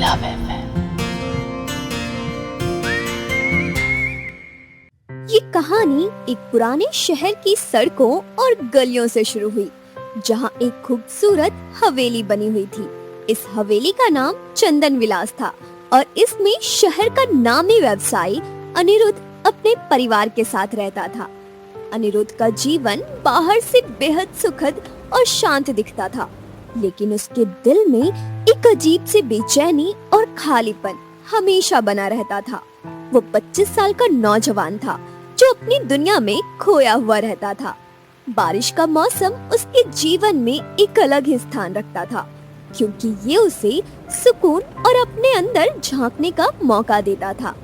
Love FM. ये कहानी एक पुराने शहर की सड़कों और गलियों से शुरू हुई, जहाँ एक खूबसूरत हवेली बनी हुई थी। इस हवेली का नाम चंदन विलास था और इसमें शहर का नामी व्यवसायी अनिरुद्ध अपने परिवार के साथ रहता था। अनिरुद्ध का जीवन बाहर से बेहद सुखद और शांत दिखता था, लेकिन उसके दिल में एक अजीब सी बेचैनी और खालीपन हमेशा बना रहता था। वो 25 साल का नौजवान था जो अपनी दुनिया में खोया हुआ रहता था। बारिश का मौसम उसके जीवन में एक अलग ही स्थान रखता था, क्योंकि ये उसे सुकून और अपने अंदर झांकने का मौका देता था।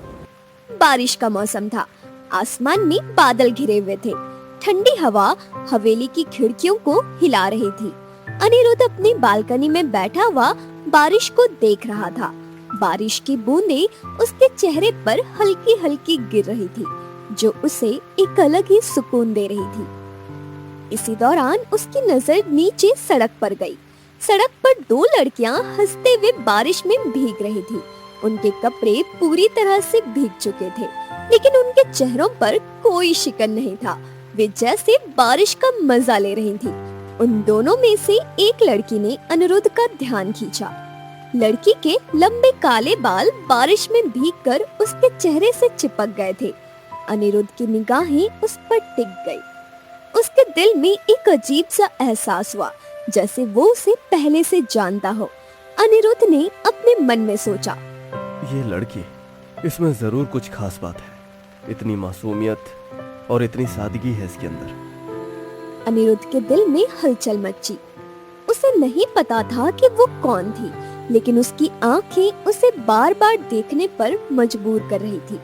बारिश का मौसम था, आसमान में बादल घिरे हुए थे, ठंडी हवा हवेली की खिड़कियों को हिला रही थी। अनिरुद्ध अपनी बालकनी में बैठा हुआ बारिश को देख रहा था। बारिश की बूंदें उसके चेहरे पर हल्की हल्की गिर रही थी, जो उसे एक अलग ही सुकून दे रही थी। इसी दौरान उसकी नजर नीचे सड़क पर गई। सड़क पर दो लड़कियां हंसते हुए बारिश में भीग रही थी। उनके कपड़े पूरी तरह से भीग चुके थे, लेकिन उनके चेहरों पर कोई शिकन नहीं था। वे जैसे बारिश का मजा ले रही थी। उन दोनों में से एक लड़की ने अनिरुद्ध का ध्यान खींचा। लड़की के लंबे काले बाल बारिश में भीगकर उसके चेहरे से चिपक गए थे। अनिरुद्ध की निगाहें उस पर टिक गई। उसके दिल में एक अजीब सा एहसास हुआ, जैसे वो उसे पहले से जानता हो। अनिरुद्ध ने अपने मन में सोचा, ये लड़की, इसमें जरूर कुछ खास बात है। इतनी मासूमियत और इतनी सादगी है इसके अंदर। अनिरुद्ध के दिल में हलचल मची। उसे नहीं पता था कि वो कौन थी, लेकिन उसकी आंखें उसे बार बार देखने पर मजबूर कर रही थी।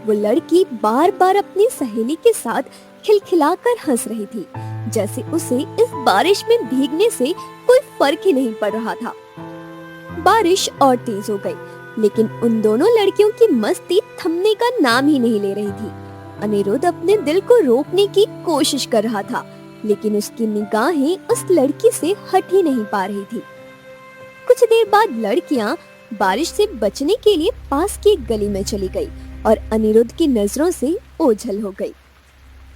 वो लड़की बार बार अपनी सहेली के साथ खिलखिलाकर हंस रही थी, जैसे उसे इस बारिश में भीगने से कोई फर्क ही नहीं पड़ रहा था। बारिश और तेज हो गई, लेकिन उन दोनों लड़कियों की मस्ती थमने का नाम ही नहीं ले रही थी। अनिरुद्ध अपने दिल को रोकने की कोशिश कर रहा था, लेकिन उसकी निगाहें उस लड़की से हट ही नहीं पा रही थी। कुछ देर बाद लड़कियां बारिश से बचने के लिए पास की एक गली में चली गई और अनिरुद्ध की नजरों से ओझल हो गई।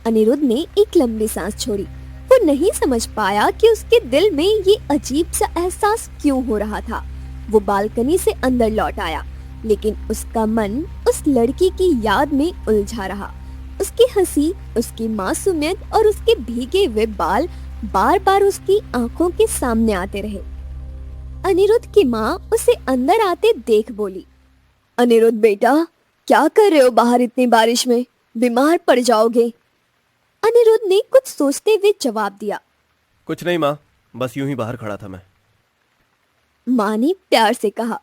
अनिरुद्ध ने एक लंबी सांस छोड़ी। वो नहीं समझ पाया कि उसके दिल में ये अजीब सा एहसास क्यों हो रहा था। वो बालकनी से अंदर लौट आया, लेकिन उसका मन उस लड़की की याद में उलझा रहा। उसकी हंसी, उसकी मासूमियत और उसके भीगे हुए बाल बार बार उसकी आंखों के सामने आते रहे। अनिरुद्ध की माँ उसे अंदर आते देख बोली, अनिरुद्ध बेटा, क्या कर रहे हो बाहर इतनी बारिश में? बीमार पड़ जाओगे। अनिरुद्ध ने कुछ सोचते हुए जवाब दिया, कुछ नहीं माँ, बस यूं ही बाहर खड़ा था मैं। माँ ने प्यार से कहा,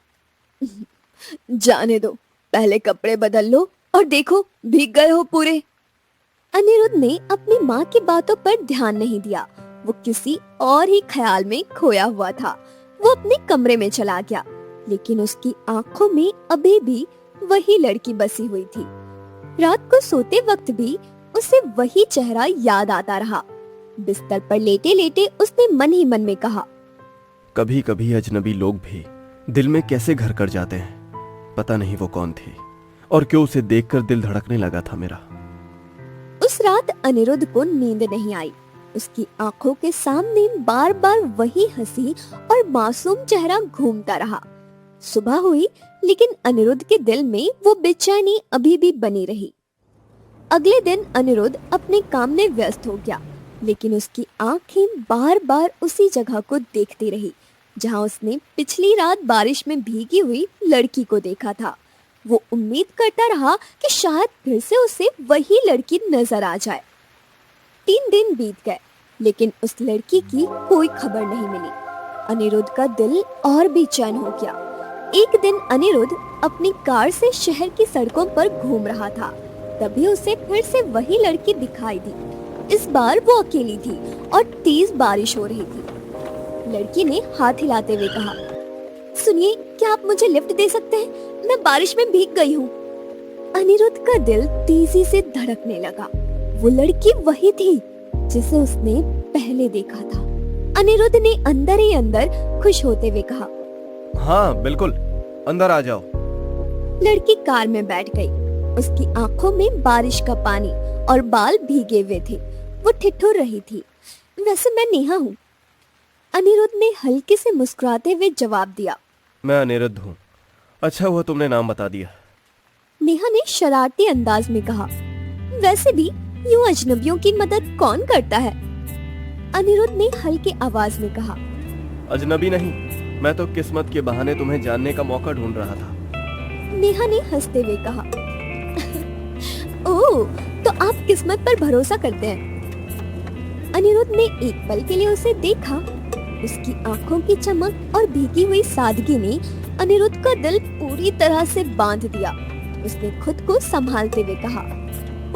जाने दो, पहले कपड़े बदल लो और देखो भीग गए हो पूरे। अनिरुद्ध ने अपनी माँ की बातों पर ध्यान नहीं दिया। वो किसी और ही ख्याल में खोया हुआ था। वो अपने कमरे में चला गया, लेकिन उसकी आंखों में अभी भी वही लड़की बसी हुई थी। रात को सोते वक्त भी उसे वही चेहरा याद आता रहा। बिस्तर पर लेटे लेटे उसने मन ही मन में कहा, कभी कभी अजनबी लोग भी दिल में कैसे घर कर जाते हैं। पता नहीं वो कौन थी और क्यों उसे देखकर दिल धड़कने लगा था मेरा। उस रात अनिरुद्ध को नींद नहीं आई। उसकी आंखों के सामने बार बार वही हंसी और मासूम चेहरा घूमता रहा। सुबह हुई, लेकिन अनिरुद्ध के दिल में वो बेचैनी अभी भी बनी रही। अगले दिन अनिरुद्ध अपने काम में व्यस्त हो गया, लेकिन उसकी आंखें बार बार उसी जगह को देखती रही, जहां उसने पिछली रात बारिश में भीगी हुई लड़की को देखा था। वो उम्मीद करता रहा कि शायद फिर से उसे वही लड़की नजर आ जाए। 3 दिन बीत गए, लेकिन उस लड़की की कोई खबर नहीं मिली। अनिरुद्ध का दिल और बेचैन हो गया। एक दिन अनिरुद्ध अपनी कार से शहर की सड़कों पर घूम रहा था। तभी उसे फिर से वही लड़की दिखाई दी। इस बार वो अकेली थी और तेज बारिश हो रही थी। लड़की ने हाथ हिलाते हुए कहा, सुनिए, क्या आप मुझे लिफ्ट दे सकते हैं? मैं बारिश में भीग गई हूँ। अनिरुद्ध का दिल तेजी से धड़कने लगा। वो लड़की वही थी जिसे उसने पहले देखा था। अनिरुद्ध ने अंदर ही अंदर खुश होते हुए कहा, हाँ बिल्कुल, अंदर आ जाओ। लड़की कार में बैठ गई। उसकी आंखों में बारिश का पानी और बाल भीगे हुए थे। वो ठिठुर रही थी। वैसे मैं नेहा हूँ। अनिरुद्ध ने हल्के से मुस्कुराते हुए जवाब दिया। मैं अनिरुद्ध हूँ। अच्छा हुआ तुमने नाम बता दिया। नेहा ने शरारती अंदाज में कहा। वैसे भी यूं अजनबियों की मदद कौन करता है? अनिरुद्ध ने हल्के आवाज में कहा। अजनबी नहीं, मैं तो किस्मत के बहाने तुम्हें जानने का मौका ढूंढ रहा था। नेहा ने हंसते हुए कहा। ओह, तो आप किस्मत पर भरोसा करते हैं? अनिरुद्ध ने एक पल के लिए उसे देखा। उसकी आंखों की चमक और भीगी हुई सादगी ने अनिरुद्ध का दिल पूरी तरह से बांध दिया। उसने खुद को संभालते हुए कहा।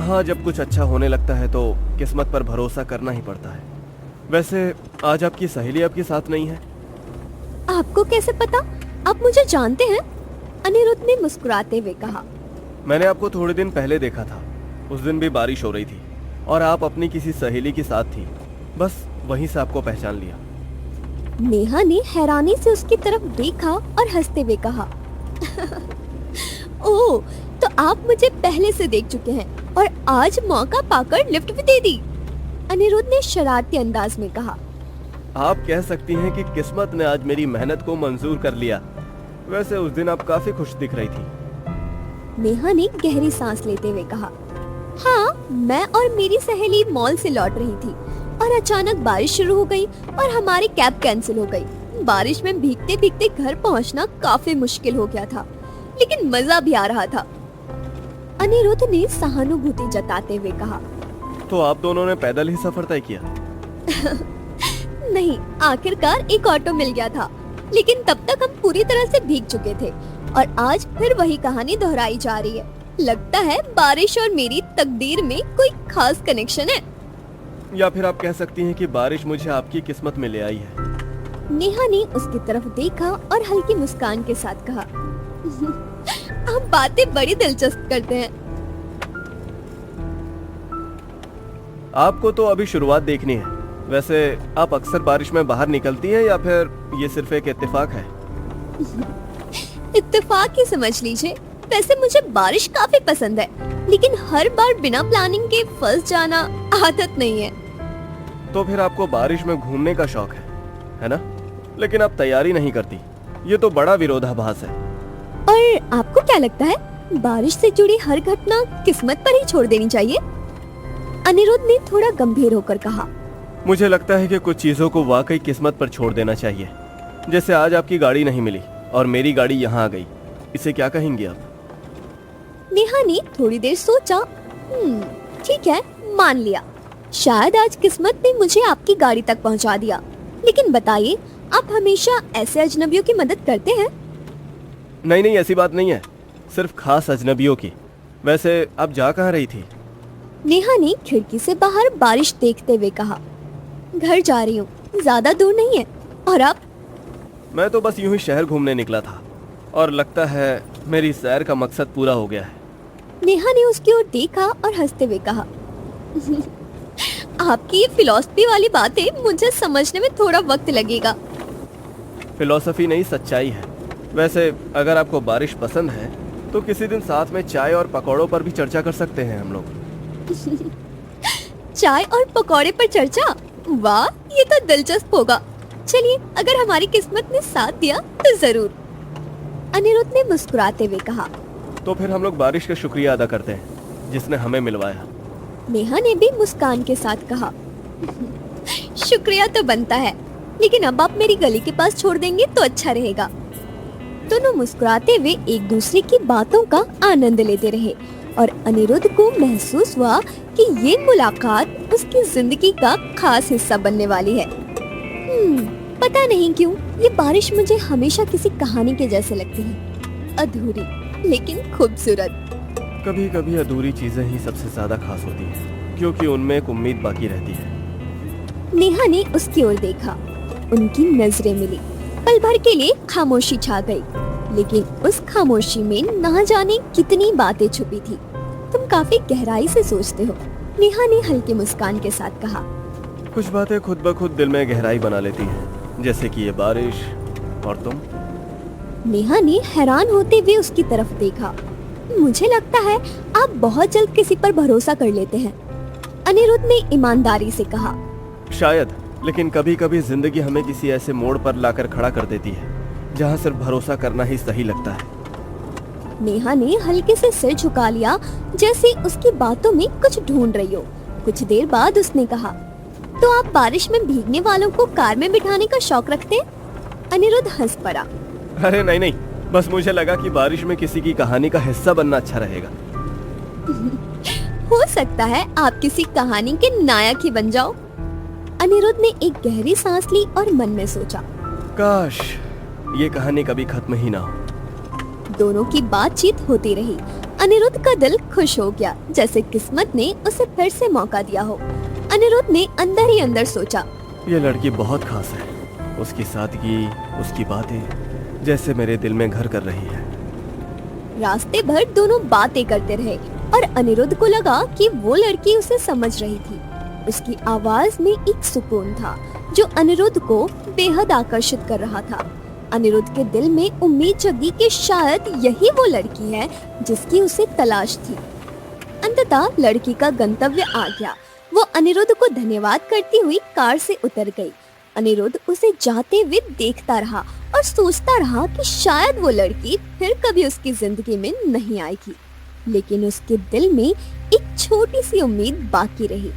हाँ, जब कुछ अच्छा होने लगता है तो किस्मत पर भरोसा करना ही पड़ता है। वैसे आज आपकी सहेली आपके साथ नहीं है? आपको कैसे पता? आप मुझे जानते हैं? अनिरुद्ध ने मुस्कुराते हुए कहा। मैंने आपको थोड़े दिन पहले देखा था। उस दिन भी बारिश हो रही थी और आप अपनी किसी सहेली के साथ थी। बस वहीं से आपको पहचान लिया। नेहा ने हैरानी से उसकी तरफ देखा और हंसते हुए कहा। ओह, तो आप मुझे पहले से देख चुके हैं और आज मौका पाकर लिफ्ट भी दे दी। अनिरुद्ध ने शरारती अंदाज में कहा। आप कह सकती हैं कि किस्मत ने आज मेरी मेहनत को मंजूर कर लिया। वैसे उस दिन आप काफी खुश दिख रही थी। नेहा ने गहरी सांस लेते हुए कहा। हाँ, मैं और मेरी सहेली मॉल से लौट रही थी और अचानक बारिश शुरू हो गई और हमारी कैब कैंसिल हो गई। बारिश में भीगते भीगते घर पहुंचना काफी मुश्किल हो गया था, लेकिन मजा भी आ रहा था। अनिरुद्ध ने सहानुभूति जताते हुए कहा। तो आप दोनों ने पैदल ही सफर तय किया? नहीं, आखिरकार एक ऑटो मिल गया था, लेकिन तब तक हम पूरी तरह से भीग चुके थे और आज फिर वही कहानी दोहराई जा रही है। लगता है बारिश और मेरी तकदीर में कोई खास कनेक्शन है। या फिर आप कह सकती हैं कि बारिश मुझे आपकी किस्मत में ले आई है। नेहा ने उसकी तरफ देखा और हल्की मुस्कान के साथ कहा। आप बातें बड़ी दिलचस्प करते हैं। आपको तो अभी शुरुआत देखनी है। वैसे आप अक्सर बारिश में बाहर निकलती हैं या फिर ये सिर्फ एक इत्तेफाक है? इत्तेफाक ही समझ लीजिए। वैसे मुझे बारिश काफी पसंद है, लेकिन हर बार बिना प्लानिंग के फंस जाना आदत नहीं है। तो फिर आपको बारिश में घूमने का शौक है ना? लेकिन आप तैयारी नहीं करती। ये तो बड़ा विरोधाभास है। और आपको क्या लगता है, बारिश से जुड़ी हर घटना किस्मत पर ही छोड़ देनी चाहिए? अनिरुद्ध ने थोड़ा गंभीर होकर कहा। मुझे लगता है कि कुछ चीजों को वाकई किस्मत पर छोड़ देना चाहिए। जैसे आज आपकी गाड़ी नहीं मिली और मेरी गाड़ी यहाँ आ गई। इसे क्या कहेंगे आप? नेहा ने थोड़ी देर सोचा। ठीक है, मान लिया। शायद आज किस्मत ने मुझे आपकी गाड़ी तक पहुंचा दिया। लेकिन बताइए, आप हमेशा ऐसे अजनबियों की मदद करते हैं? नहीं, ऐसी बात नहीं है। सिर्फ खास अजनबियों की। वैसे आप जा कहाँ रही थी? नेहा ने खिड़की से बाहर बारिश देखते हुए कहा। घर जा रही हूँ, ज्यादा दूर नहीं है। और आप? मैं तो बस यूं ही शहर घूमने निकला था और लगता है मेरी सैर का मकसद पूरा हो गया है। नेहा ने उसकी ओर देखा और हंसते हुए कहा। आपकी ये फिलॉसफी वाली बातें मुझे समझने में थोड़ा वक्त लगेगा। फिलॉसफी नहीं, सच्चाई है। वैसे अगर आपको बारिश पसंद है तो किसी दिन साथ में चाय और पकौड़ों पर भी चर्चा कर सकते हैं हम लोग। चाय और पकौड़े पर चर्चा? वाह, ये तो दिलचस्प होगा। चलिए, अगर हमारी किस्मत ने साथ दिया तो जरूर। अनिरुद्ध ने मुस्कुराते हुए कहा। तो फिर हम लोग बारिश का शुक्रिया अदा करते हैं जिसने हमें मिलवाया। नेहा ने भी मुस्कान के साथ कहा। शुक्रिया तो बनता है, लेकिन अब आप मेरी गली के पास छोड़ देंगे तो अच्छा रहेगा। दोनों मुस्कुराते हुए एक दूसरे की बातों का आनंद लेते रहे और अनिरुद्ध को महसूस हुआ कि ये मुलाकात उसकी जिंदगी का खास हिस्सा बनने वाली है। पता नहीं क्यों ये बारिश मुझे हमेशा किसी कहानी के जैसे लगती है, अधूरी लेकिन खूबसूरत। कभी कभी अधूरी चीजें ही सबसे ज्यादा खास होती हैं, क्योंकि उनमें एक उम्मीद बाकी रहती है। नेहा ने उसकी ओर देखा। उनकी नजरें मिली। पल भर के लिए खामोशी छा गई, लेकिन उस खामोशी में ना जाने कितनी बातें छुपी थी। तुम काफी गहराई से सोचते हो, नेहा ने हल्की मुस्कान के साथ कहा। कुछ बातें खुद ब खुद दिल में गहराई बना लेती हैं, जैसे कि ये बारिश और तुम। नेहा ने हैरान होते हुए उसकी तरफ देखा। मुझे लगता है आप बहुत जल्द किसी पर भरोसा कर लेते हैं, अनिरुद्ध ने ईमानदारी से कहा। शायद, लेकिन कभी कभी जिंदगी हमें किसी ऐसे मोड़ पर लाकर खड़ा कर देती है जहाँ सिर्फ भरोसा करना ही सही लगता है। नेहा ने हल्के से सिर झुका लिया, जैसे उसकी बातों में कुछ ढूंढ रही हो। कुछ देर बाद उसने कहा, तो आप बारिश में भीगने वालों को कार में बिठाने का शौक रखते हैं? अनिरुद्ध हंस पड़ा। अरे नहीं नहीं, बस मुझे लगा कि बारिश में किसी की कहानी का हिस्सा बनना अच्छा रहेगा। हो सकता है आप किसी कहानी के नायक ही बन जाओ। अनिरुद्ध ने एक गहरी सांस ली और मन में सोचा, काश ये कहानी कभी खत्म ही ना हो। दोनों की बातचीत होती रही। अनिरुद्ध का दिल खुश हो गया, जैसे किस्मत ने उसे फिर से मौका दिया हो। अनिरुद्ध ने अंदर ही अंदर सोचा, ये लड़की बहुत खास है। उसकी सादगी, उसकी बातें जैसे मेरे दिल में घर कर रही है। रास्ते भर दोनों बातें करते रहे और अनिरुद्ध को लगा कि वो लड़की उसे समझ रही थी। उसकी आवाज में एक सुकून था जो अनिरुद्ध को बेहद आकर्षित कर रहा था। अनिरुद्ध के दिल में उम्मीद जगी कि शायद यही वो लड़की है जिसकी उसे तलाश थी। अंततः लड़की का गंतव्य आ गया। वो अनिरुद्ध को धन्यवाद करती हुई कार से उतर गई। अनिरुद्ध उसे जाते हुए देखता रहा और सोचता रहा कि शायद वो लड़की फिर कभी उसकी जिंदगी में नहीं आएगी, लेकिन उसके दिल में एक छोटी सी उम्मीद बाकी रही।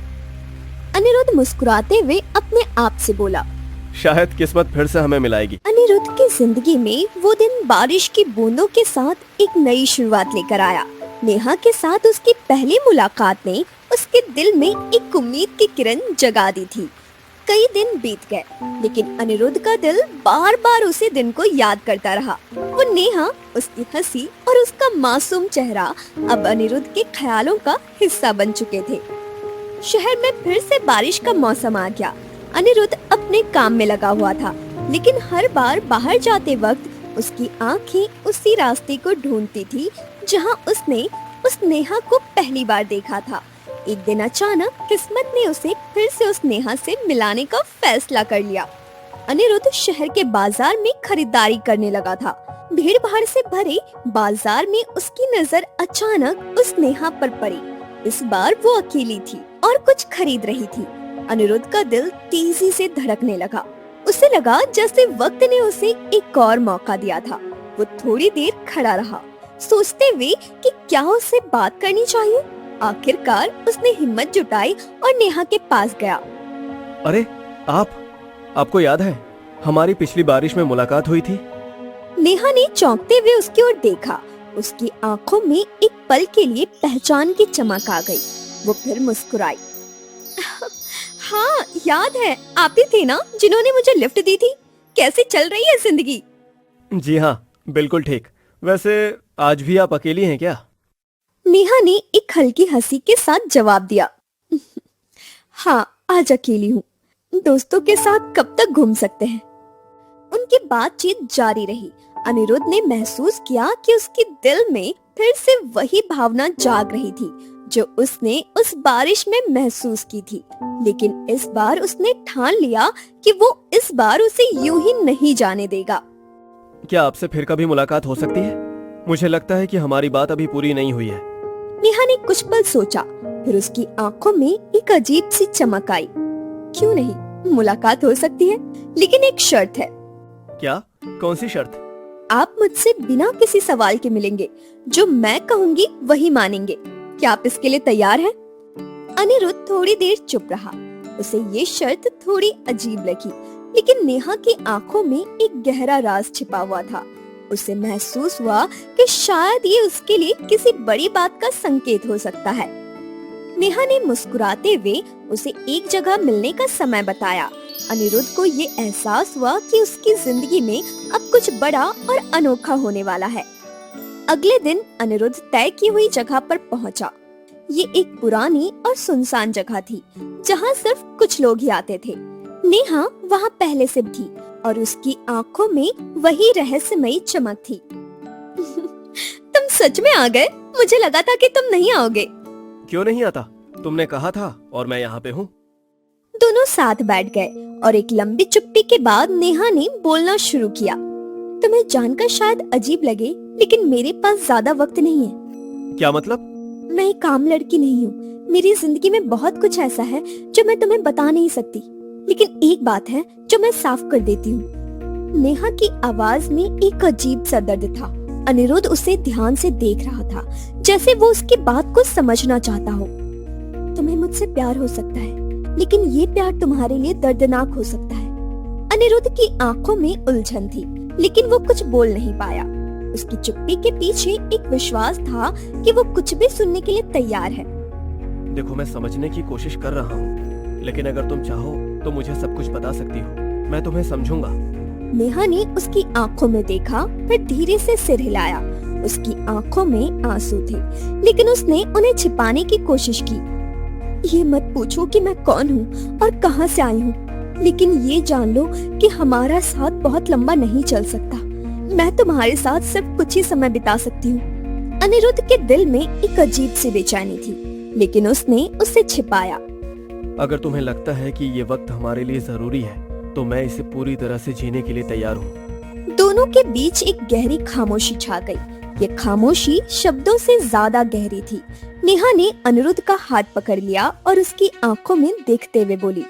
अनिरुद्ध मुस्कुराते हुए अपने आप से बोला, शायद किस्मत फिर से हमें मिलाएगी। अनिरुद्ध की जिंदगी में वो दिन बारिश की बूंदों के साथ एक नई शुरुआत लेकर आया। नेहा के साथ उसकी पहली मुलाकात ने उसके दिल में एक उम्मीद की किरण जगा दी थी। कई दिन बीत गए, लेकिन अनिरुद्ध का दिल बार बार उसी दिन को याद करता रहा। वो नेहा, उसकी हंसी और उसका मासूम चेहरा अब अनिरुद्ध के ख्यालों का हिस्सा बन चुके थे। शहर में फिर से बारिश का मौसम आ गया। अनिरुद्ध अपने काम में लगा हुआ था, लेकिन हर बार बाहर जाते वक्त उसकी आंखें उसी रास्ते को ढूंढती थी जहां उसने उस नेहा को पहली बार देखा था। एक दिन अचानक किस्मत ने उसे फिर से उस नेहा से मिलाने का फैसला कर लिया। अनिरुद्ध शहर के बाजार में खरीदारी करने लगा था। भीड़ भाड़ से भरे बाजार में उसकी नजर अचानक उस नेहा पर पड़ी। इस बार वो अकेली थी और कुछ खरीद रही थी। अनिरुद्ध का दिल तेजी से धड़कने लगा। उसे लगा जैसे वक्त ने उसे एक और मौका दिया था। वो थोड़ी देर खड़ा रहा, सोचते हुए कि क्या उसे बात करनी चाहिए। आखिरकार उसने हिम्मत जुटाई और नेहा के पास गया। अरे आपको याद है हमारी पिछली बारिश में मुलाकात हुई थी? नेहा ने चौंकते हुए उसकी ओर देखा। उसकी आंखों में एक पल के लिए पहचान की चमक आ गई। वो फिर मुस्कुराई। हाँ, याद है, आप ही थे ना जिन्होंने मुझे लिफ्ट दी थी। कैसे चल रही है जिंदगी? जी हाँ, बिल्कुल ठीक। वैसे आज भी आप अकेली हैं क्या? नेहा ने एक हल्की हंसी के साथ जवाब दिया। हाँ, आज अकेली हूँ। दोस्तों के साथ कब तक घूम सकते हैं। उनकी बातचीत जारी रही। अनिरुद्ध ने महसूस किया कि उसके दिल में फिर से वही भावना जाग रही थी जो उसने उस बारिश में महसूस की थी। लेकिन इस बार उसने ठान लिया कि वो इस बार उसे यूं ही नहीं जाने देगा। क्या आपसे फिर कभी मुलाकात हो सकती है? मुझे लगता है कि हमारी बात अभी पूरी नहीं हुई है। नेहा ने कुछ पल सोचा, फिर उसकी आंखों में एक अजीब सी चमक आई। क्यों नहीं, मुलाकात हो सकती है, लेकिन एक शर्त है। क्या? कौन सी शर्त? आप मुझसे बिना किसी सवाल के मिलेंगे। जो मैं कहूँगी वही मानेंगे। क्या आप इसके लिए तैयार हैं? अनिरुद्ध थोड़ी देर चुप रहा। उसे ये शर्त थोड़ी अजीब लगी, लेकिन नेहा की आंखों में एक गहरा राज छिपा हुआ था। उसे महसूस हुआ कि शायद ये उसके लिए किसी बड़ी बात का संकेत हो सकता है। नेहा ने मुस्कुराते हुए उसे एक जगह मिलने का समय बताया। अनिरुद्ध को ये एहसास हुआ कि उसकी जिंदगी में अब कुछ बड़ा और अनोखा होने वाला है। अगले दिन अनिरुद्ध तय की हुई जगह पर पहुंचा। ये एक पुरानी और सुनसान जगह थी जहां सिर्फ कुछ लोग ही आते थे। नेहा वहां पहले से थी और उसकी आंखों में वही रहस्यमयी चमक थी। तुम सच में आ गए? मुझे लगा था कि तुम नहीं आओगे। क्यों नहीं आता? तुमने कहा था और मैं यहाँ पे हूँ। दोनों साथ बैठ गए और एक लंबी चुप्पी के बाद नेहा ने बोलना शुरू किया। तुम्हें जानकर शायद अजीब लगे, लेकिन मेरे पास ज्यादा वक्त नहीं है। क्या मतलब? मैं एक आम लड़की नहीं हूँ। मेरी जिंदगी में बहुत कुछ ऐसा है जो मैं तुम्हें बता नहीं सकती, लेकिन एक बात है जो मैं साफ कर देती हूँ। नेहा की आवाज में एक अजीब सा दर्द था। अनिरुद्ध उसे ध्यान से देख रहा था, जैसे वो उसकी बात को समझना चाहता हो। तुम्हें मुझसे प्यार हो सकता है, लेकिन ये प्यार तुम्हारे लिए दर्दनाक हो सकता है। अनिरुद्ध की आंखों में उलझन थी, लेकिन वो कुछ बोल नहीं पाया। उसकी चुप्पी के पीछे एक विश्वास था कि वो कुछ भी सुनने के लिए तैयार है। देखो, मैं समझने की कोशिश कर रहा हूँ, लेकिन अगर तुम चाहो तो मुझे सब कुछ बता सकती हो। मैं तुम्हें समझूंगा। नेहा ने उसकी आंखों में देखा, फिर धीरे से सिर हिलाया। उसकी आंखों में आंसू थे, लेकिन उसने उन्हें छिपाने की कोशिश की। ये मत पूछो कि मैं कौन हूँ और कहाँ से आई हूँ, लेकिन ये जान लो कि हमारा साथ बहुत लंबा नहीं चल सकता। मैं तुम्हारे साथ सिर्फ कुछ ही समय बिता सकती हूँ। अनिरुद्ध के दिल में एक अजीब सी बेचैनी थी, लेकिन उसने उसे छिपाया। अगर तुम्हें लगता है कि ये वक्त हमारे लिए जरूरी है, तो मैं इसे पूरी तरह से जीने के लिए तैयार हूँ। दोनों के बीच एक गहरी खामोशी छा गई। ये खामोशी शब्दों से ज्यादा गहरी थी। नेहा ने अनिरुद्ध का हाथ पकड़ लिया और उसकी आंखों में देखते हुए बोली,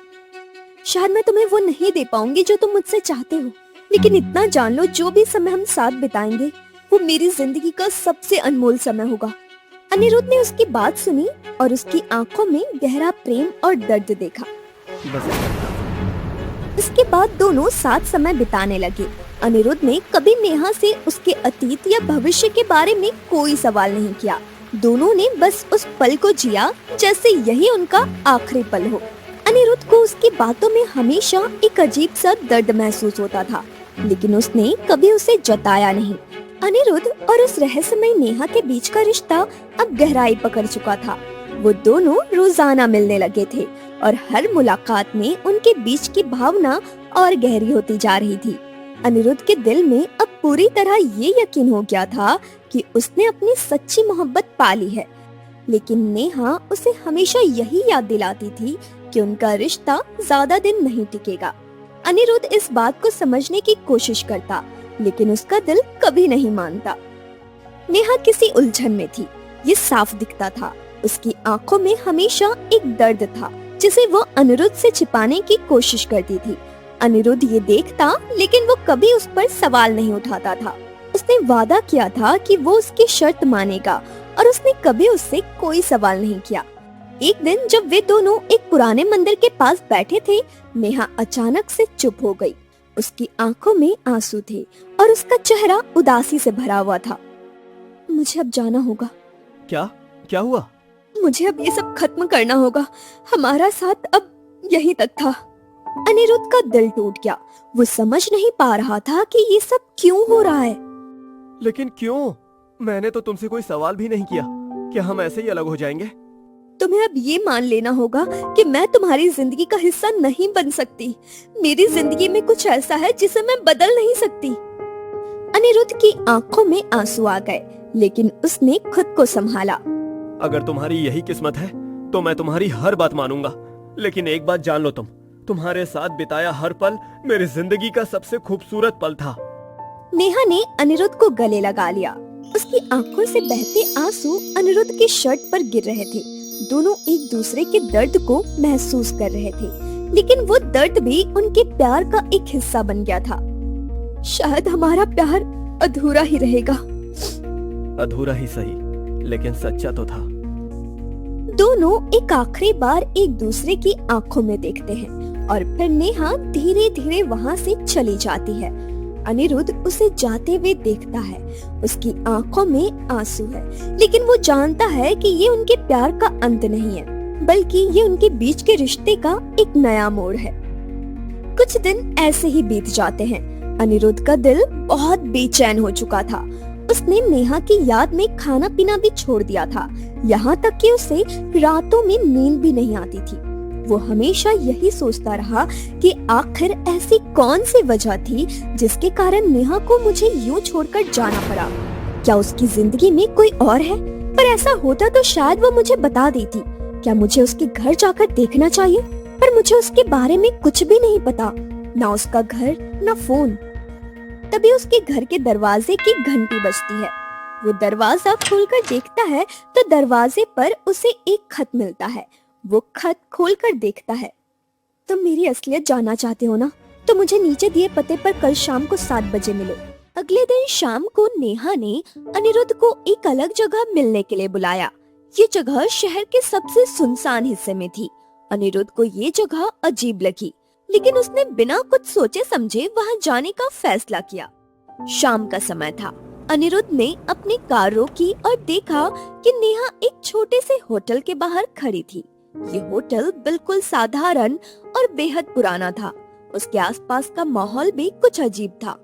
शायद मैं तुम्हें वो नहीं दे पाऊंगी जो तुम मुझसे चाहते हो, लेकिन इतना जान लो, जो भी समय हम साथ बिताएंगे वो मेरी जिंदगी का सबसे अनमोल समय होगा। अनिरुद्ध ने उसकी बात सुनी और उसकी आंखों में गहरा प्रेम और दर्द देखा। इसके बाद दोनों साथ समय बिताने लगे। अनिरुद्ध ने कभी नेहा से उसके अतीत या भविष्य के बारे में कोई सवाल नहीं किया। दोनों ने बस उस पल को जिया जैसे यही उनका आखिरी पल हो। अनिरुद्ध को उसकी बातों में हमेशा एक अजीब सा दर्द महसूस होता था, लेकिन उसने कभी उसे जताया नहीं। अनिरुद्ध और उस रहस्यमय नेहा के बीच का रिश्ता अब गहराई पकड़ चुका था। वो दोनों रोजाना मिलने लगे थे और हर मुलाकात में उनके बीच की भावना और गहरी होती जा रही थी। अनिरुद्ध के दिल में अब पूरी तरह ये यकीन हो गया था कि उसने अपनी सच्ची मोहब्बत पाली है, लेकिन नेहा उसे हमेशा यही याद दिलाती थी कि उनका रिश्ता ज्यादा दिन नहीं टिकेगा। अनिरुद्ध इस बात को समझने की कोशिश करता, लेकिन उसका दिल कभी नहीं मानता। नेहा किसी उलझन में थी, ये साफ दिखता था। उसकी आंखों में हमेशा एक दर्द था, जिसे वो अनिरुद्ध से छिपाने की कोशिश करती थी। अनिरुद्ध ये देखता, लेकिन वो कभी उस पर सवाल नहीं उठाता था। उसने वादा किया था कि वो उसकी शर्त मानेगा, और उसने कभी उससे कोई सवाल नहीं किया। एक दिन जब वे दोनों एक पुराने मंदिर के पास बैठे थे, नेहा अचानक से चुप हो गई। उसकी आंखों में आंसू थे और उसका चेहरा उदासी से भरा हुआ था। मुझे अब जाना होगा। क्या क्या हुआ? मुझे अब ये सब खत्म करना होगा। हमारा साथ अब यहीं तक था। अनिरुद्ध का दिल टूट गया। वो समझ नहीं पा रहा था कि ये सब क्यों हो रहा है। लेकिन क्यों? मैंने तो तुमसे कोई सवाल भी नहीं किया। क्या हम ऐसे ही अलग हो जाएंगे? तुम्हें अब ये मान लेना होगा कि मैं तुम्हारी जिंदगी का हिस्सा नहीं बन सकती। मेरी जिंदगी में कुछ ऐसा है जिसे मैं बदल नहीं सकती। अनिरुद्ध की आंखों में आंसू आ गए, लेकिन उसने खुद को संभाला। अगर तुम्हारी यही किस्मत है तो मैं तुम्हारी हर बात मानूंगा, लेकिन एक बात जान लो, तुम्हारे साथ बिताया हर पल मेरी जिंदगी का सबसे खूबसूरत पल था। नेहा ने अनिरुद्ध को गले लगा लिया। उसकी आंखों से बहते आंसू अनिरुद्ध की शर्ट पर गिर रहे थे। दोनों एक दूसरे के दर्द को महसूस कर रहे थे, लेकिन वो दर्द भी उनके प्यार का एक हिस्सा बन गया था। शायद हमारा प्यार अधूरा ही रहेगा। अधूरा ही सही, लेकिन सच्चा तो था। दोनों एक आखिरी बार एक दूसरे की आंखों में देखते हैं और फिर नेहा धीरे धीरे वहाँ से चली जाती है। अनिरुद्ध उसे जाते हुए देखता है। उसकी आंखों में आंसू है, लेकिन वो जानता है कि ये उनके प्यार का अंत नहीं है, बल्कि ये उनके बीच के रिश्ते का एक नया मोड़ है। कुछ दिन ऐसे ही बीत जाते हैं। अनिरुद्ध का दिल बहुत बेचैन हो चुका था। उसने नेहा की याद में खाना पीना भी छोड़ दिया था, यहाँ तक कि उसे रातों में नींद भी नहीं आती थी। वो हमेशा यही सोचता रहा कि आखिर ऐसी कौन सी वजह थी जिसके कारण नेहा को मुझे यूं छोड़कर जाना पड़ा। क्या उसकी जिंदगी में कोई और है? पर ऐसा होता तो शायद वो मुझे बता देती। क्या मुझे उसके घर जाकर देखना चाहिए? पर मुझे उसके बारे में कुछ भी नहीं पता, ना उसका घर ना फोन। तभी तभी उसके घर के दरवाजे की घंटी बजती है। वो दरवाजा खोलकर देखता है तो दरवाजे पर उसे एक खत मिलता है। वो खत खोलकर देखता है। तुम मेरी असलियत जानना चाहते हो ना, तो मुझे नीचे दिए पते पर कल शाम को 7 बजे मिलो। अगले दिन शाम को नेहा ने अनिरुद्ध को एक अलग जगह मिलने के लिए बुलाया। ये जगह शहर के सबसे सुनसान हिस्से में थी। अनिरुद्ध को ये जगह अजीब लगी, लेकिन उसने बिना कुछ सोचे समझे वहां जाने का फैसला किया। शाम का समय था। अनिरुद्ध ने अपनी कार रोकी और देखा कि नेहा एक छोटे से होटल के बाहर खड़ी थी। ये होटल बिल्कुल साधारण और बेहद पुराना था। उसके आसपास का माहौल भी कुछ अजीब था।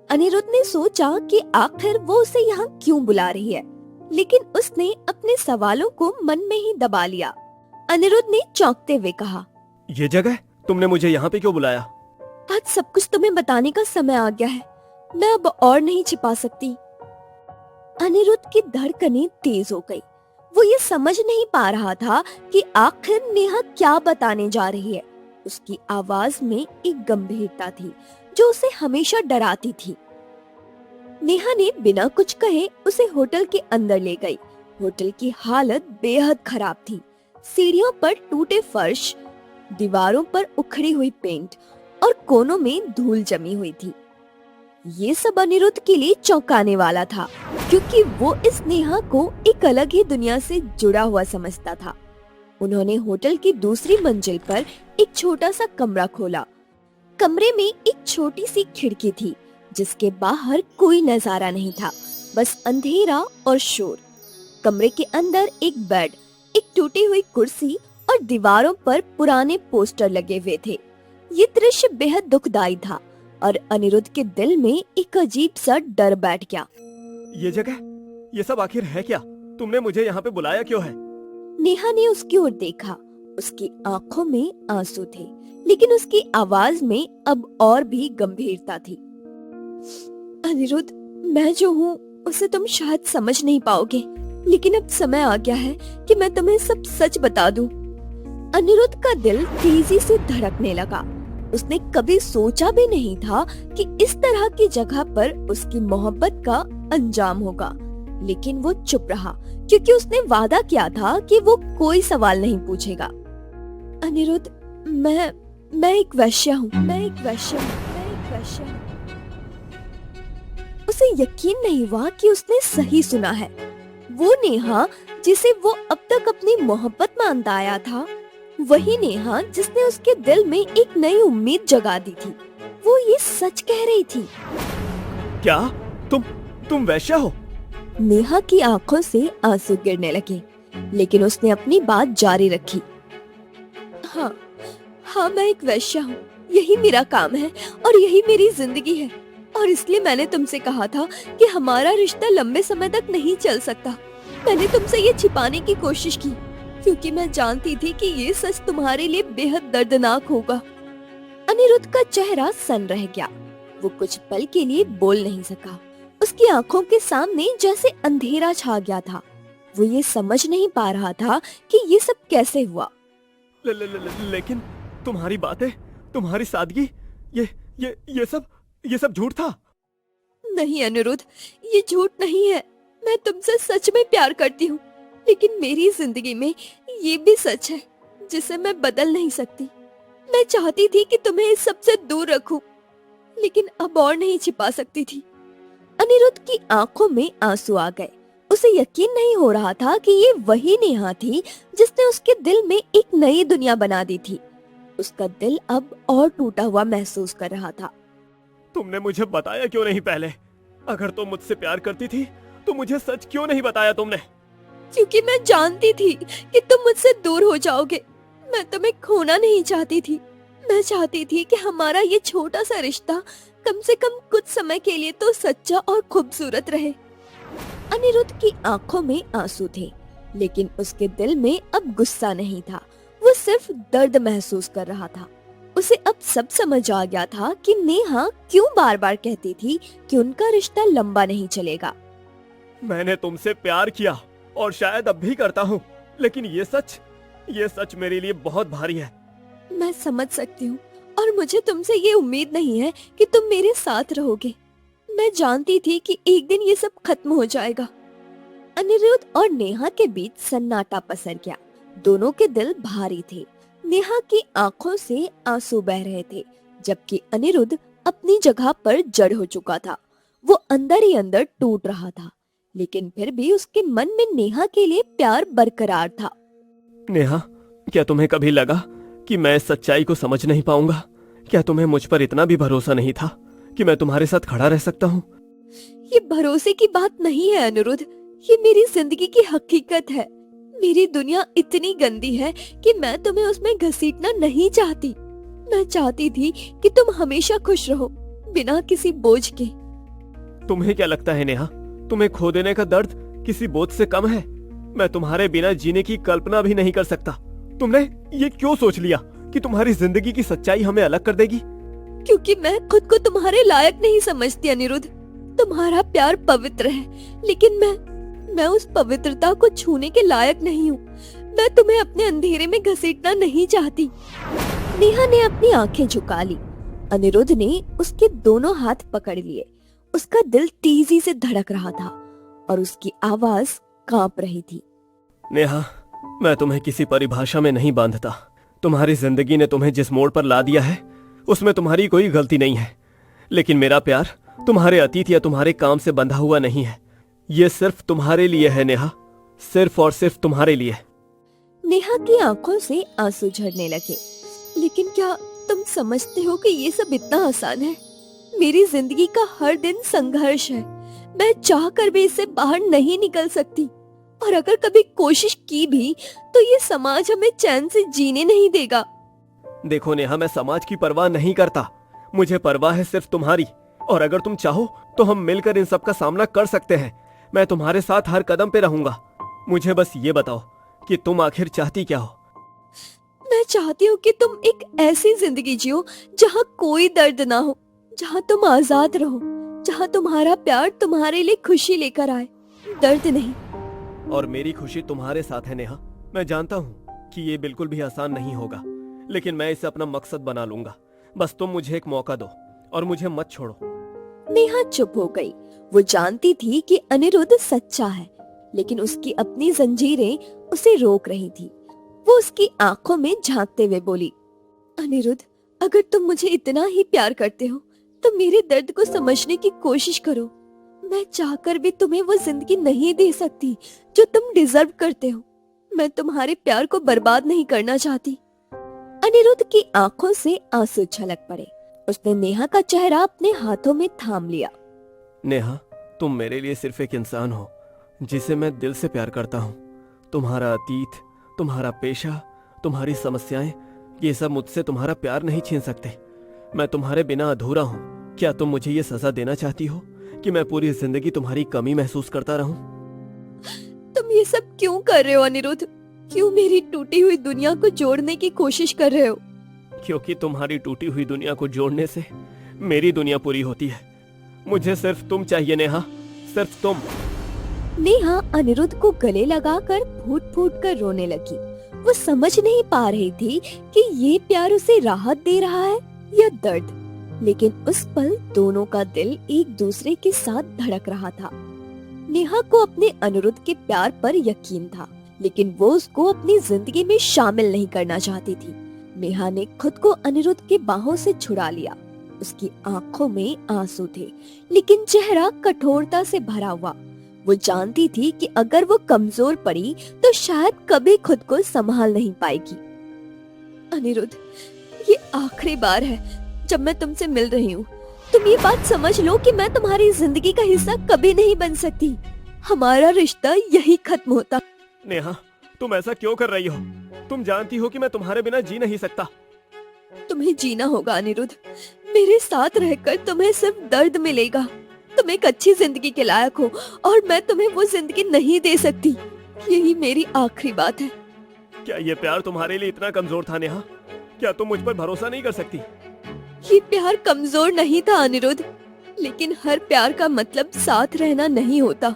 अनिरुद्ध ने सोचा कि आखिर वो उसे यहाँ क्यों बुला रही है, लेकिन उसने अपने सवालों को मन में ही दबा लिया। अनिरुद्ध ने चौंकते हुए कहा, ये जगह तुमने मुझे यहाँ पे क्यों बुलाया? आज सब कुछ तुम्हें बताने का समय आ गया है। मैं अब और नहीं छिपा सकती। अनिरुद्ध की धड़कनें तेज हो गई। वो ये समझ नहीं पा रहा था कि आखिर नेहा क्या बताने जा रही है। उसकी आवाज में एक गंभीरता थी जो उसे हमेशा डराती थी। नेहा ने बिना कुछ कहे उसे होटल के अंदर ले गई। होटल की हालत बेहद खराब थी। सीढ़ियों पर टूटे फर्श, दीवारों पर उखड़ी हुई पेंट और कोनों में धूल जमी हुई थी। ये सब अनिरुद्ध के लिए चौंकाने वाला था, क्योंकि वो इस नेहा को एक अलग ही दुनिया से जुड़ा हुआ समझता था। उन्होंने होटल की दूसरी मंजिल पर एक छोटा सा कमरा खोला। कमरे में एक छोटी सी खिड़की थी, जिसके बाहर कोई नजारा नहीं था, बस अंधेरा और शोर। कमरे के अंदर एक बेड, एक टूटी हुई कुर्सी और दीवारों पर पुराने पोस्टर लगे हुए थे। ये दृश्य बेहद दुखदाई था और अनिरुद्ध के दिल में एक अजीब सा डर बैठ गया। ये जगह, ये सब आखिर है क्या? तुमने मुझे यहाँ पे बुलाया क्यों है? नेहा ने उसकी ओर देखा। उसकी आंखों में आंसू थे, लेकिन उसकी आवाज में अब और भी गंभीरता थी। अनिरुद्ध, मैं जो हूँ उसे तुम शायद समझ नहीं पाओगे, लेकिन अब समय आ गया है कि मैं तुम्हें सब सच बता दूं। अनिरुद्ध का दिल तेजी से धड़कने लगा। उसने कभी सोचा भी नहीं था कि इस तरह की जगह पर उसकी मोहब्बत का अंजाम होगा, लेकिन वो चुप रहा, क्योंकि उसने वादा किया था कि वो कोई सवाल नहीं पूछेगा। अनिरुद्ध, मैं एक वेश्या हूँ। उसे यकीन नहीं हुआ कि उसने सही सुना है। वो नेहा जिसे वो अब तक अपनी मोहब्बत मानता आया था, वही नेहा जिसने उसके दिल में एक नई उम्मीद जगा दी थी, वो ये सच कह रही थी। क्या तुम वैश्या हो? नेहा की आंखों से आंसू गिरने लगे, लेकिन उसने अपनी बात जारी रखी। हाँ, मैं एक वैश्या हूँ। यही मेरा काम है और यही मेरी जिंदगी है, और इसलिए मैंने तुमसे कहा था कि हमारा रिश्ता लंबे समय तक नहीं चल सकता। मैंने तुमसे ये छिपाने की कोशिश की, क्योंकि मैं जानती थी कि ये सच तुम्हारे लिए बेहद दर्दनाक होगा। अनिरुद्ध का चेहरा सन रह गया। वो कुछ पल के लिए बोल नहीं सका। उसकी आंखों के सामने जैसे अंधेरा छा गया था। वो ये समझ नहीं पा रहा था कि ये सब कैसे हुआ। लेकिन तुम्हारी बातें, तुम्हारी सादगी, ये सब झूठ था। नहीं अनिरुद्ध, ये झूठ नहीं है। मैं तुमसे सच में प्यार करती हूँ, लेकिन मेरी जिंदगी में ये भी सच है जिसे मैं बदल नहीं सकती। मैं चाहती थी कि तुम्हें इस सब से दूर रखूं, लेकिन अब और नहीं छिपा सकती थी। अनिरुद्ध की आंखों में आंसू आ गए। उसे यकीन नहीं हो रहा था कि ये वही नेहा थी जिसने उसके दिल में एक नई दुनिया बना दी थी। उसका दिल अब और टूटा हुआ महसूस कर रहा था। तुमने मुझे बताया क्यों नहीं पहले? अगर तुम मुझसे प्यार करती थी तो मुझे सच क्यों नहीं बताया तुमने? क्योंकि मैं जानती थी कि तुम मुझसे दूर हो जाओगे। मैं तुम्हें खोना नहीं चाहती थी। मैं चाहती थी कि हमारा ये छोटा सा रिश्ता कम से कम कुछ समय के लिए तो सच्चा और खूबसूरत रहे। अनिरुद्ध की आंखों में आंसू थे, लेकिन उसके दिल में अब गुस्सा नहीं था। वो सिर्फ दर्द महसूस कर रहा था। उसे अब सब समझ आ गया था कि नेहा क्यों बार बार कहती थी कि उनका रिश्ता लंबा नहीं चलेगा। मैंने तुमसे प्यार किया और शायद अब भी करता हूँ, लेकिन ये सच मेरे लिए बहुत भारी है। मैं समझ सकती हूँ, और मुझे तुमसे ये उम्मीद नहीं है कि तुम मेरे साथ रहोगे। मैं जानती थी कि एक दिन ये सब खत्म हो जाएगा। अनिरुद्ध और नेहा के बीच सन्नाटा पसर गया। दोनों के दिल भारी थे। नेहा की आंखों से आंसू बह रहे थे, जबकि अनिरुद्ध अपनी जगह पर जड़ हो चुका था। वो अंदर ही अंदर टूट रहा था, लेकिन फिर भी उसके मन में नेहा के लिए प्यार बरकरार था। नेहा, क्या तुम्हें कभी लगा कि मैं इस सच्चाई को समझ नहीं पाऊंगा? क्या तुम्हें मुझ पर इतना भी भरोसा नहीं था कि मैं तुम्हारे साथ खड़ा रह सकता हूँ? ये भरोसे की बात नहीं है अनिरुद्ध, ये मेरी जिंदगी की हकीकत है। मेरी दुनिया इतनी गंदी है कि मैं तुम्हें उसमें घसीटना नहीं चाहती। मैं चाहती थी कि तुम हमेशा खुश रहो, बिना किसी बोझ के। तुम्हें क्या लगता है नेहा, तुम्हें खो देने का दर्द किसी बोझ से कम है? मैं तुम्हारे बिना जीने की कल्पना भी नहीं कर सकता। तुमने ये क्यों सोच लिया कि तुम्हारी जिंदगी की सच्चाई हमें अलग कर देगी? क्योंकि मैं खुद को तुम्हारे लायक नहीं समझती अनिरुद्ध। तुम्हारा प्यार पवित्र है, लेकिन मैं उस पवित्रता को छूने के लायक नहीं हूँ। मैं तुम्हें अपने अंधेरे में घसीटना नहीं चाहती। नेहा ने अपनी आंखें झुका ली। अनिरुद्ध ने उसके दोनों हाथ पकड़ लिए। उसका दिल तेजी से धड़क रहा था और उसकी आवाज कांप रही थी। नेहा, मैं तुम्हें किसी परिभाषा में नहीं बांधता। तुम्हारी जिंदगी ने तुम्हें जिस मोड़ पर ला दिया है, उसमें तुम्हारी कोई गलती नहीं है। लेकिन मेरा प्यार तुम्हारे अतीत या तुम्हारे काम से बंधा हुआ नहीं है। ये सिर्फ तुम्हारे लिए है नेहा, सिर्फ और सिर्फ तुम्हारे लिए। नेहा की आंखों से आंसू झरने लगे। लेकिन क्या तुम समझते हो कि ये सब इतना आसान है? मेरी जिंदगी का हर दिन संघर्ष है। मैं चाह कर भी इससे बाहर नहीं निकल सकती, और अगर कभी कोशिश की भी तो ये समाज हमें चैन से जीने नहीं देगा। देखो नेहा, मैं समाज की परवाह नहीं करता। मुझे परवाह है सिर्फ तुम्हारी, और अगर तुम चाहो तो हम मिलकर इन सब का सामना कर सकते हैं। मैं तुम्हारे साथ हर कदम पे रहूंगा। मुझे बस ये बताओ कि तुम आखिर चाहती क्या हो? मैं चाहती हूँ कि तुम एक ऐसी जिंदगी जियो जहाँ कोई दर्द ना हो, जहाँ तुम आजाद रहो, जहाँ तुम्हारा प्यार तुम्हारे लिए खुशी लेकर आए, दर्द नहीं। और मेरी खुशी तुम्हारे साथ है नेहा। मैं जानता हूँ कि ये बिल्कुल भी आसान नहीं होगा, लेकिन मैं इसे अपना मकसद बना लूंगा। बस तुम मुझे एक मौका दो और मुझे मत छोड़ो। नेहा चुप हो गई। वो जानती थी कि अनिरुद्ध सच्चा है, लेकिन उसकी अपनी जंजीरें उसे रोक रही थी। वो उसकी आंखों में झांकते हुए बोली, अनिरुद्ध, अगर तुम मुझे इतना ही प्यार करते हो तो मेरे दर्द को समझने की कोशिश करो। मैं चाहकर भी तुम्हें वो जिंदगी नहीं दे सकती जो तुम डिजर्व करते हो। मैं तुम्हारे प्यार को बर्बाद नहीं करना चाहती। अनिरुद्ध की आंखों से आंसू छलक पड़े। उसने नेहा का चेहरा अपने हाथों में थाम लिया। नेहा, तुम मेरे लिए सिर्फ एक इंसान हो जिसे मैं दिल से प्यार करता हूँ। तुम्हारा अतीत, तुम्हारा पेशा, तुम्हारी समस्याएं, ये सब मुझसे तुम्हारा प्यार नहीं छीन सकते। मैं तुम्हारे बिना अधूरा हूँ। क्या तुम मुझे ये सजा देना चाहती हो कि मैं पूरी जिंदगी तुम्हारी कमी महसूस करता रहूं? तुम ये सब क्यों कर रहे हो अनिरुद्ध? क्यों मेरी टूटी हुई दुनिया को जोड़ने की कोशिश कर रहे हो? क्योंकि तुम्हारी टूटी हुई दुनिया को जोड़ने से मेरी दुनिया पूरी होती है। मुझे सिर्फ तुम चाहिए नेहा, सिर्फ तुम। नेहा अनिरुद्ध को गले लगाकर फूट फूट कर रोने लगी। वो समझ नहीं पा रही थी कि ये प्यार उसे राहत दे रहा है या दर्द, लेकिन उस पल दोनों का दिल एक दूसरे के साथ धड़क रहा था। नेहा को अपने अनिरुद्ध के प्यार पर यकीन था, लेकिन वो उसको अपनी जिंदगी में शामिल नहीं करना चाहती थी। नेहा ने खुद को अनिरुद्ध के बाहों से छुड़ा लिया। उसकी आंखों में आंसू थे, लेकिन चेहरा कठोरता से भरा हुआ। वो जानती थी कि अगर वो कमजोर पड़ी तो शायद कभी खुद को संभाल नहीं पाएगी। अनिरुद्ध, ये आखिरी बार है जब मैं तुमसे मिल रही हूँ। तुम ये बात समझ लो कि मैं तुम्हारी जिंदगी का हिस्सा कभी नहीं बन सकती। हमारा रिश्ता यही खत्म होता। नेहा, तुम ऐसा क्यों कर रही हो? तुम जानती हो कि मैं तुम्हारे बिना जी नहीं सकता। तुम्हें जीना होगा अनिरुद्ध। मेरे साथ रहकर तुम्हें सिर्फ दर्द मिलेगा। तुम एक अच्छी जिंदगी के लायक हो और मैं तुम्हें वो जिंदगी नहीं दे सकती। यही मेरी आखिरी बात है। क्या ये प्यार तुम्हारे लिए इतना कमजोर था नेहा? क्या तुम मुझ पर भरोसा नहीं कर सकती? ये प्यार कमजोर नहीं था अनिरुद्ध, लेकिन हर प्यार का मतलब साथ रहना नहीं होता।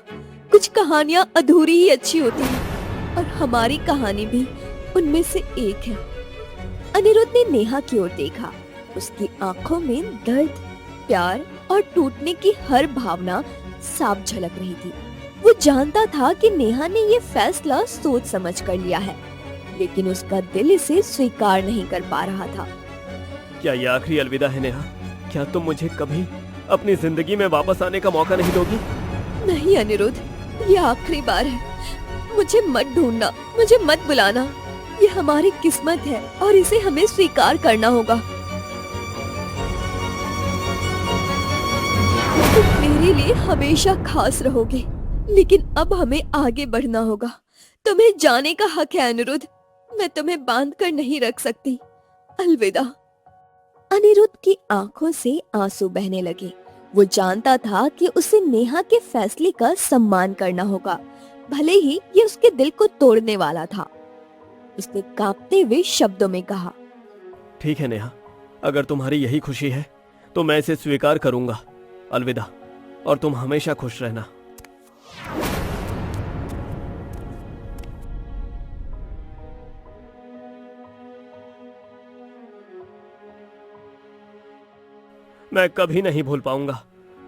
कुछ कहानियां अधूरी ही अच्छी होती हैं, और हमारी कहानी भी उनमें से एक है। अनिरुद्ध ने नेहा की ओर देखा। उसकी आंखों में दर्द, प्यार और टूटने की हर भावना साफ झलक रही थी। वो जानता था कि नेहा ने ये फैसला सोच समझ कर लिया है, लेकिन उसका दिल इसे स्वीकार नहीं कर पा रहा था। क्या ये आखिरी अलविदा है नेहा? क्या तुम मुझे कभी अपनी जिंदगी में वापस आने का मौका नहीं दोगी? नहीं अनिरुद्ध, ये आखिरी बार है। मुझे मत ढूंढना, मुझे मत बुलाना। ये हमारी किस्मत है और इसे हमें स्वीकार करना होगा। तुम मेरे लिए हमेशा खास रहोगे, लेकिन अब हमें आगे बढ़ना होगा। तुम्हें जाने का हक है अनिरुद्ध, मैं तुम्हें बांध कर नहीं रख सकती। अलविदा। अनिरुद्ध की आंखों से आंसू बहने लगे। वो जानता था कि उसे नेहा के फैसले का सम्मान करना होगा, भले ही ये उसके दिल को तोड़ने वाला था। उसने कांपते हुए शब्दों में कहा, ठीक है नेहा, अगर तुम्हारी यही खुशी है तो मैं इसे स्वीकार करूंगा। अलविदा, और तुम हमेशा खुश रहना। मैं कभी नहीं भूल पाऊंगा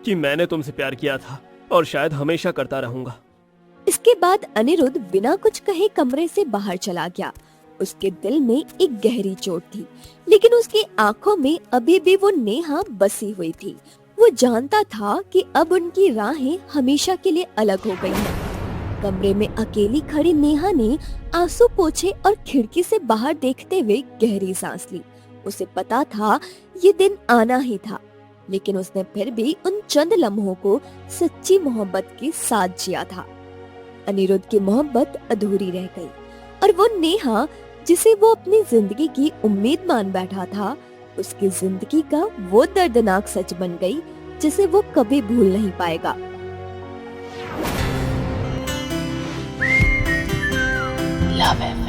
कि मैंने तुमसे प्यार किया था और शायद हमेशा करता रहूंगा। इसके बाद अनिरुद्ध बिना कुछ कहे कमरे से बाहर चला गया। उसके दिल में एक गहरी चोट थी, लेकिन उसकी आंखों में अभी भी वो नेहा बसी हुई थी। वो जानता था कि अब उनकी राहें हमेशा के लिए अलग हो गई हैं। कमरे में अकेली खड़ी नेहा ने आंसू पोंछे और खिड़की से बाहर देखते हुए गहरी सांस ली। उसे पता था ये दिन आना ही था, लेकिन उसने फिर भी उन चंद लम्हों को सच्ची मोहब्बत के साथ जिया था। अनिरुद्ध की मोहब्बत अधूरी रह गई और वो नेहा जिसे वो अपनी जिंदगी की उम्मीद मान बैठा था, उसकी जिंदगी का वो दर्दनाक सच बन गई जिसे वो कभी भूल नहीं पाएगा। Love it.